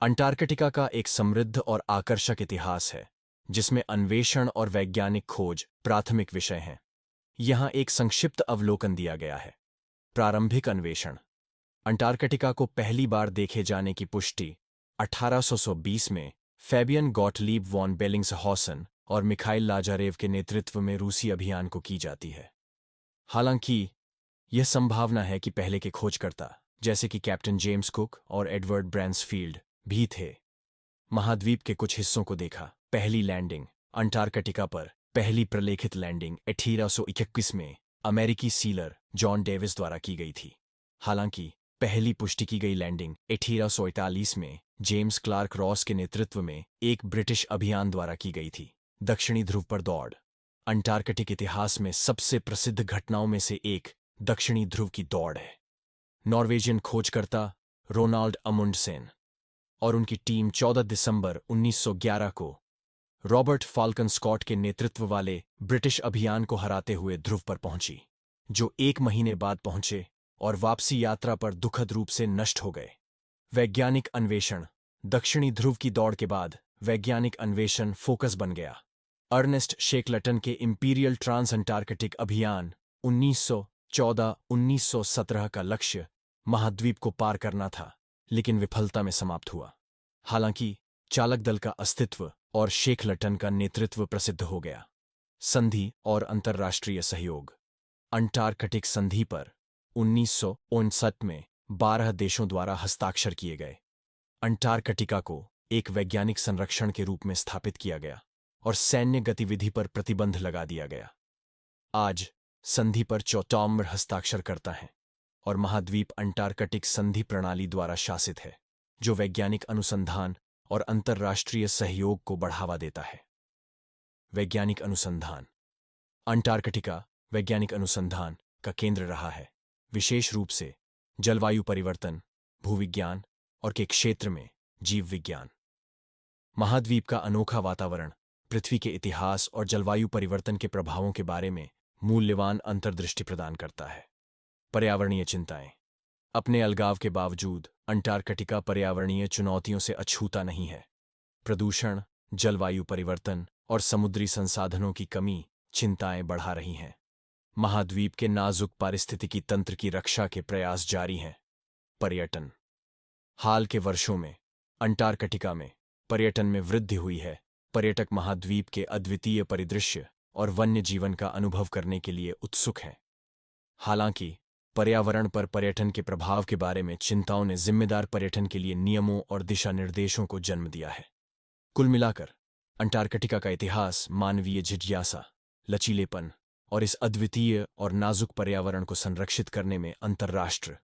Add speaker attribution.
Speaker 1: Antarctica का एक समृद्ध और आकर्षक इतिहास है, जिसमें अन्वेषण और वैज्ञानिक खोज प्राथमिक विषय हैं। यहाँ एक संक्षिप्त अवलोकन दिया गया है। प्रारंभिक अन्वेषण। अंटार्कटिका को पहली बार देखे जाने की पुष्टि 1820 में फैबियन गॉटलीब वॉन बेलिंग्सहॉसन और मिखाइल लाजारेव के नेतृत्व में रूसी अभियान को की जाती है। हालांकि यह संभावना है कि पहले के खोजकर्ता, जैसे कि कैप्टन जेम्स कुक और एडवर्ड ब्रैंसफील्ड, भी थे। महाद्वीप के कुछ हिस्सों को देखा। पहली लैंडिंग। अंटार्कटिका पर पहली प्रलेखित लैंडिंग 1821 में अमेरिकी सीलर जॉन डेविस द्वारा की गई थी। हालांकि पहली पुष्टि की गई लैंडिंग 1841 में जेम्स क्लार्क रॉस के नेतृत्व में एक ब्रिटिश अभियान द्वारा की गई थी। दक्षिणी ध्रुव पर दौड़। अंटार्कटिक इतिहास में सबसे प्रसिद्ध घटनाओं में से एक दक्षिणी ध्रुव की दौड़ है। नॉर्वेजियन खोजकर्ता रोनाल्ड अमुंडसेन और उनकी टीम 14 दिसंबर 1911 को रॉबर्ट फाल्कन स्कॉट के नेतृत्व वाले ब्रिटिश अभियान को हराते हुए ध्रुव पर पहुंची, जो 1 महीने बाद पहुंचे और वापसी यात्रा पर दुखद रूप से नष्ट हो गए। वैज्ञानिक अन्वेषण। दक्षिणी ध्रुव की दौड़ के बाद वैज्ञानिक अन्वेषण फोकस बन गया। अर्नेस्ट शेकलटन के इंपीरियल ट्रांस अंटार्कटिक अभियान 1914-1917 का लक्ष्य महाद्वीप को पार करना था, लेकिन विफलता में समाप्त हुआ। हालांकि चालक दल का अस्तित्व और शेकलटन का नेतृत्व प्रसिद्ध हो गया। संधि और अंतर्राष्ट्रीय सहयोग। अंटार्कटिक संधि पर 1959 में 12 देशों द्वारा हस्ताक्षर किए गए। अंटार्कटिका को एक वैज्ञानिक संरक्षण के रूप में स्थापित किया गया और सैन्य गतिविधि पर प्रतिबंध लगा दिया गया। आज संधि पर 54 हस्ताक्षर करता है और महाद्वीप अंटार्कटिक संधि प्रणाली द्वारा शासित है, जो वैज्ञानिक अनुसंधान और अंतर्राष्ट्रीय सहयोग को बढ़ावा देता है। वैज्ञानिक अनुसंधान। अंटार्कटिका वैज्ञानिक अनुसंधान का केंद्र रहा है, विशेष रूप से जलवायु परिवर्तन, भूविज्ञान और के क्षेत्र में जीव विज्ञान। महाद्वीप का अनोखा वातावरण पृथ्वी के इतिहास और जलवायु परिवर्तन के प्रभावों के बारे में मूल्यवान अंतर्दृष्टि प्रदान करता है। पर्यावरणीय चिंताएं। अपने अलगाव के बावजूद अंटार्कटिका पर्यावरणीय चुनौतियों से अछूता नहीं है। प्रदूषण, जलवायु परिवर्तन और समुद्री संसाधनों की कमी चिंताएं बढ़ा रही हैं। महाद्वीप के नाजुक पारिस्थितिकी तंत्र की रक्षा के प्रयास जारी हैं। पर्यटन। हाल के वर्षों में अंटार्कटिका में पर्यटन में वृद्धि हुई है। पर्यटक महाद्वीप के अद्वितीय परिदृश्य और वन्य जीवन का अनुभव करने के लिए उत्सुक हैं। हालांकि पर्यावरण पर पर्यटन के प्रभाव के बारे में चिंताओं ने जिम्मेदार पर्यटन के लिए नियमों और दिशा निर्देशों को जन्म दिया है। कुल मिलाकर अंटार्कटिका का इतिहास मानवीय जिज्ञासा, लचीलेपन और इस अद्वितीय और नाजुक पर्यावरण को संरक्षित करने में अंतर्राष्ट्रीय